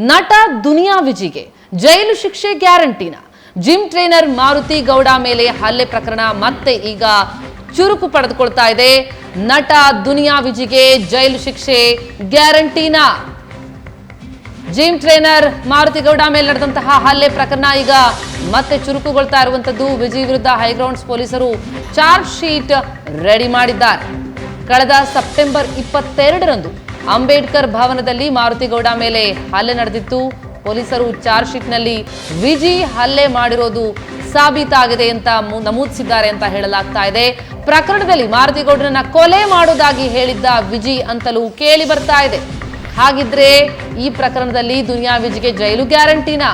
ನಟ ದುನಿಯಾ ವಿಜಿಗೆ ಜೈಲು ಶಿಕ್ಷೆ ಗ್ಯಾರಂಟಿನ. Gym trainer Maruti Gowda ಮೇಲೆ ಹಲ್ಲೆ ಪ್ರಕರಣ ಮತ್ತೆ ಈಗ ಚುರುಕು ಪಡೆದುಕೊಳ್ತಾ ಇದೆ. ನಟ ದುನಿಯಾ ವಿಜಿಗೆ ಜೈಲು ಶಿಕ್ಷೆ ಗ್ಯಾರಂಟಿನ. ಜಿಮ್ ಟ್ರೈನರ್ ಮಾರುತಿ ಗೌಡ ಮೇಲೆ ನಡೆದಂತಹ ಹಲ್ಲೆ ಪ್ರಕರಣ ಈಗ ಮತ್ತೆ ಚುರುಕುಗೊಳ್ತಾ ಇರುವಂತದ್ದು. ವಿಜಿ ವಿರುದ್ಧ ಹೈಗ್ರೌಂಡ್ಸ್ ಪೊಲೀಸರು ಚಾರ್ಜ್ ಶೀಟ್ ರೆಡಿ ಮಾಡಿದ್ದಾರೆ. ಕಳೆದ ಸೆಪ್ಟೆಂಬರ್ 22ರಂದು ಅಂಬೇಡ್ಕರ್ ಭವನದಲ್ಲಿ ಮಾರುತಿ ಗೌಡ ಮೇಲೆ ಹಲ್ಲೆ ನಡೆದಿತ್ತು. ಪೊಲೀಸರು ಚಾರ್ಜ್ ಶೀಟ್ನಲ್ಲಿ ವಿಜಿ ಹಲ್ಲೆ ಮಾಡಿರೋದು ಸಾಬೀತಾಗಿದೆ ಅಂತ ನಮೂದಿಸಿದ್ದಾರೆ ಅಂತ ಹೇಳಲಾಗ್ತಾ ಇದೆ. ಪ್ರಕರಣದಲ್ಲಿ ಮಾರುತಿ ಗೌಡರನ್ನ ಕೊಲೆ ಮಾಡೋದಾಗಿ ಹೇಳಿದ್ದ ವಿಜಿ ಅಂತಲೂ ಕೇಳಿ ಬರ್ತಾ ಇದೆ. ಹಾಗಿದ್ರೆ ಈ ಪ್ರಕರಣದಲ್ಲಿ ದುನಿಯಾ ವಿಜಿಗೆ ಜೈಲು ಗ್ಯಾರಂಟಿನ.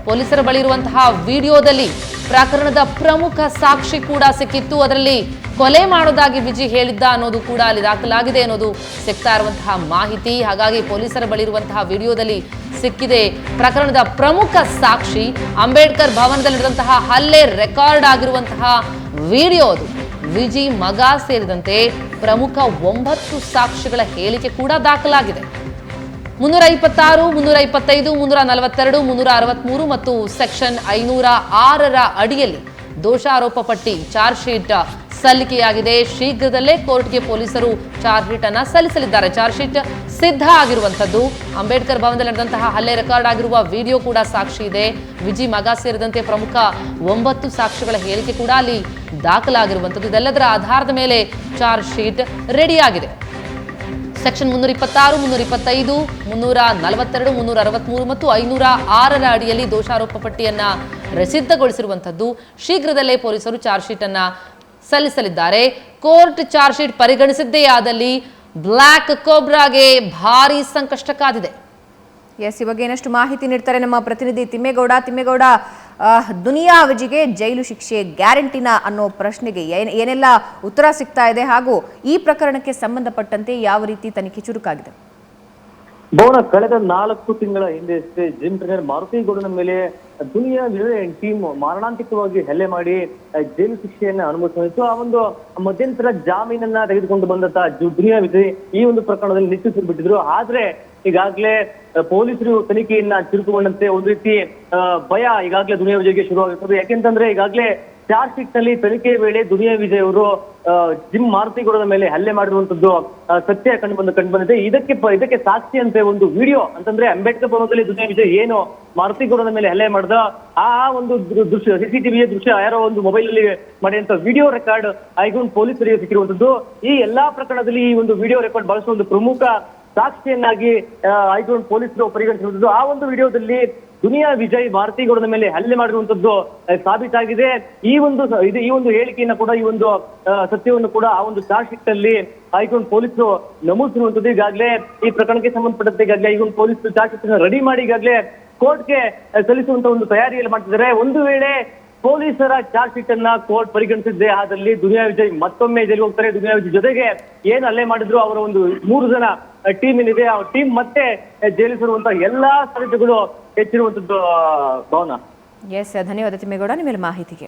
ಪೊಲೀಸರ ಬಳಿ ಇರುವಂತಹ ವಿಡಿಯೋದಲ್ಲಿ ಪ್ರಕರಣದ ಪ್ರಮುಖ ಸಾಕ್ಷಿ ಕೂಡ ಸಿಕ್ಕಿತ್ತು. ಅದರಲ್ಲಿ ಕೊಲೆ ಮಾಡೋದಾಗಿ ವಿಜಿ ಹೇಳಿದ್ದ ಅನ್ನೋದು ಕೂಡ ಅಲ್ಲಿ ದಾಖಲಾಗಿದೆ ಅನ್ನೋದು ಸಿಗ್ತಾ ಇರುವಂತಹ ಮಾಹಿತಿ. ಹಾಗಾಗಿ ಪೊಲೀಸರ ಬಳಿ ಇರುವಂತಹ ವಿಡಿಯೋದಲ್ಲಿ ಸಿಕ್ಕಿದೆ ಪ್ರಕರಣದ ಪ್ರಮುಖ ಸಾಕ್ಷಿ. ಅಂಬೇಡ್ಕರ್ ಭವನದಲ್ಲಿ ನಡೆದಂತಹ ಹಲ್ಲೆ ರೆಕಾರ್ಡ್ ಆಗಿರುವಂತಹ ವಿಡಿಯೋ ಅದು. ವಿಜಿ ಮಗ ಸೇರಿದಂತೆ ಪ್ರಮುಖ 9 ಸಾಕ್ಷಿಗಳ ಹೇಳಿಕೆ ಕೂಡ ದಾಖಲಾಗಿದೆ. 326, 325, 342, 363 ಮತ್ತು ಸೆಕ್ಷನ್ 506ರ ಅಡಿಯಲ್ಲಿ ದೋಷಾರೋಪ ಪಟ್ಟಿ ಚಾರ್ಜ್ ಶೀಟ್ ಸಲ್ಲಿಕೆಯಾಗಿದೆ. ಶೀಘ್ರದಲ್ಲೇ ಕೋರ್ಟ್ಗೆ ಪೊಲೀಸರು ಚಾರ್ಜ್ ಶೀಟ್ ಅನ್ನ ಸಲ್ಲಿಸಲಿದ್ದಾರೆ. ಚಾರ್ಜ್ ಶೀಟ್ ಸಿದ್ಧ ಆಗಿರುವಂತದ್ದು. ಅಂಬೇಡ್ಕರ್ ಭವನದಲ್ಲಿ ನಡೆದಂತಹ ಹಲ್ಲೆ ರೆಕಾರ್ಡ್ ಆಗಿರುವ ವಿಡಿಯೋ ಕೂಡ ಸಾಕ್ಷಿ ಇದೆ. ವಿಜಿ ಮಗ ಸೇರಿದಂತೆ ಪ್ರಮುಖ 9 ಸಾಕ್ಷಿಗಳ ಹೇಳಿಕೆ ಕೂಡ ಅಲ್ಲಿ ದಾಖಲಾಗಿರುವಂತದ್ದು. ಇದೆಲ್ಲದರ ಆಧಾರದ ಮೇಲೆ ಚಾರ್ಜ್ ಶೀಟ್ ರೆಡಿಯಾಗಿದೆ. ಸೆಕ್ಷನ್ 326, 325, 342, 363 ಮತ್ತು 506ರ ಅಡಿಯಲ್ಲಿ ದೋಷಾರೋಪ ಪಟ್ಟಿಯನ್ನ ಸಿದ್ಧಗೊಳಿಸಿರುವಂತದ್ದು. ಶೀಘ್ರದಲ್ಲೇ ಪೊಲೀಸರು ಚಾರ್ಜ್ ಶೀಟ್ ಅನ್ನ ಸಲ್ಲಿಸಲಿದ್ದಾರೆ. ಕೋರ್ಟ್ ಚಾರ್ಜ್ ಶೀಟ್ ಪರಿಗಣಿಸಿದ್ದೇ ಆದಲ್ಲಿ ಬ್ಲಾಕ್ ಕೋಬ್ರಾಗೆ ಭಾರಿ ಸಂಕಷ್ಟ ಕಾದಿದೆ. ಎಸ್, ಇವಾಗ ಏನಷ್ಟು ಮಾಹಿತಿ ನೀಡ್ತಾರೆ ನಮ್ಮ ಪ್ರತಿನಿಧಿ ತಿಮ್ಮೇಗೌಡ. ದುನಿಯಾ ವಿಜಿಗೆ ಜೈಲು ಶಿಕ್ಷೆ ಗ್ಯಾರಂಟಿನ ಅನ್ನೋ ಪ್ರಶ್ನೆಗೆ ಏನೆಲ್ಲ ಉತ್ತರ ಸಿಗ್ತಾ ಇದೆ, ಹಾಗೂ ಈ ಪ್ರಕರಣಕ್ಕೆ ಸಂಬಂಧಪಟ್ಟಂತೆ ಯಾವ ರೀತಿ ತನಿಖೆ ಚುರುಕಾಗಿದೆ? ಭವನ ಕಳೆದ 4 ತಿಂಗಳ ಹಿಂದೆಯಷ್ಟೇ ಜಿಮ್ ಟ್ರೈನರ್ ಮಾರುತಿ ಗೌಡನ ಮೇಲೆ ದುನಿಯಾ ವಿಜಿ ಟೀಮ್ ಮಾರಣಾಂತಿಕವಾಗಿ ಹಲ್ಲೆ ಮಾಡಿ ಜೈಲು ಶಿಕ್ಷೆಯನ್ನ ಅನುಭವಿಸಿತ್ತು. ಆ ಒಂದು ಮಧ್ಯಂತರ ಜಾಮೀನನ್ನ ತೆಗೆದುಕೊಂಡು ಬಂದಂತ ದುನಿಯಾ ವಿಜಿ ಈ ಒಂದು ಪ್ರಕರಣದಲ್ಲಿ ನಿಶ್ಚಿಸಿಬಿಟ್ಟಿದ್ರು. ಆದ್ರೆ ಈಗಾಗಲೇ ಪೊಲೀಸರು ತನಿಖೆಯನ್ನ ಚುರುಕುಗೊಂಡಂತೆ ಒಂದು ರೀತಿ ಭಯ ಈಗಾಗಲೇ ದುನಿಯಾ ವಿಜಯ್ಗೆ ಶುರುವಾಗಿರ್ತದೆ. ಯಾಕೆಂತಂದ್ರೆ ಈಗಾಗಲೇ ಚಾರ್ಜ್ ಶೀಟ್ ನಲ್ಲಿ ತನಿಖೆ ವೇಳೆ ದುನಿಯಾ ವಿಜಯ್ ಅವರು ಜಿಮ್ ಮಾರುತಿ ಗೌಡನ ಮೇಲೆ ಹಲ್ಲೆ ಮಾಡಿರುವಂತದ್ದು ಸತ್ಯ ಕಂಡು ಬಂದಿದೆ. ಇದಕ್ಕೆ ಸಾಕ್ಷಿ ಅಂತೆ ಒಂದು ವಿಡಿಯೋ ಅಂತಂದ್ರೆ ಅಂಬೇಡ್ಕರ್ ಭವನದಲ್ಲಿ ದುನಿಯಾ ವಿಜಯ್ ಏನು ಮಾರುತಿ ಗೌಡನ ಮೇಲೆ ಹಲ್ಲೆ ಮಾಡಿದ ಆ ಒಂದು ದೃಶ್ಯ, ಸಿಸಿಟಿವಿಯ ದೃಶ್ಯ ಯಾರೋ ಒಂದು ಮೊಬೈಲ್ ನಲ್ಲಿ ಮಾಡಿದಂತ ವಿಡಿಯೋ ರೆಕಾರ್ಡ್ ಹೈಗ್ರೌಂಡ್ ಪೊಲೀಸರಿಗೆ ಸಿಕ್ಕಿರುವಂತದ್ದು. ಈ ಎಲ್ಲಾ ಪ್ರಕರಣದಲ್ಲಿ ಈ ಒಂದು ವಿಡಿಯೋ ರೆಕಾರ್ಡ್ ಬಳಸುವ ಒಂದು ಪ್ರಮುಖ ಸಾಕ್ಷಿಯನ್ನಾಗಿ ಹೈಗ್ರೌಂಡ್ ಪೊಲೀಸರು ಪರಿಗಣಿಸಿರುವಂತದ್ದು. ಆ ಒಂದು ವಿಡಿಯೋದಲ್ಲಿ ದುನಿಯಾ ವಿಜಯ್ ಮಾರುತಿ ಗೌಡನ ಮೇಲೆ ಹಲ್ಲೆ ಮಾಡಿರುವಂತದ್ದು ಸಾಬೀತಾಗಿದೆ. ಈ ಒಂದು ಹೇಳಿಕೆಯನ್ನ ಕೂಡ ಈ ಒಂದು ಸತ್ಯವನ್ನು ಕೂಡ ಆ ಒಂದು ಚಾರ್ಜ್ ಶೀಟ್ ಅಲ್ಲಿ ಹೈಗ್ರೌಂಡ್ ಪೊಲೀಸರು ನಮೂದಿಸಿರುವಂತದ್ದು. ಈಗಾಗಲೇ ಈ ಪ್ರಕರಣಕ್ಕೆ ಸಂಬಂಧಪಟ್ಟಂತೆ ಈಗಾಗಲೇ ಹೈಗ್ರೌಂಡ್ ಪೊಲೀಸರು ಚಾರ್ಜ್ ಶೀಟ್ ರೆಡಿ ಮಾಡಿ ಈಗಾಗಲೇ ಕೋರ್ಟ್ಗೆ ಸಲ್ಲಿಸುವಂತ ಒಂದು ತಯಾರಿಯಲ್ಲಿ ಮಾಡ್ತಿದ್ದಾರೆ. ಒಂದು ವೇಳೆ ಪೊಲೀಸರ ಚಾರ್ಜ್ ಶೀಟ್ ಅನ್ನ ಕೋರ್ಟ್ ಪರಿಗಣಿಸಿದ್ದೇ ಆದಲ್ಲಿ ದುನಿಯಾ ವಿಜಯ್ ಮತ್ತೊಮ್ಮೆ ಜೈಲಿಗೆ ಹೋಗ್ತಾರೆ. ದುನಿಯಾ ವಿಜಯ್ ಜೊತೆಗೆ ಏನು ಹಲ್ಲೆ ಮಾಡಿದ್ರು ಅವರ ಒಂದು 3 ಜನ ಟೀಮ್ ಏನಿದೆ ಆ ಟೀಮ್ ಮತ್ತೆ ಜೈಲಿಸಿರುವಂತಹ ಎಲ್ಲಾ ಸಾಧ್ಯತೆಗಳು ಹೆಚ್ಚಿರುವಂತದ್ದು. ಭವನ. ಎಸ್, ಧನ್ಯವಾದ ತಿಮ್ಮೇಗೌಡ ನಿಮ್ಮೆಲ್ಲ ಮಾಹಿತಿಗೆ.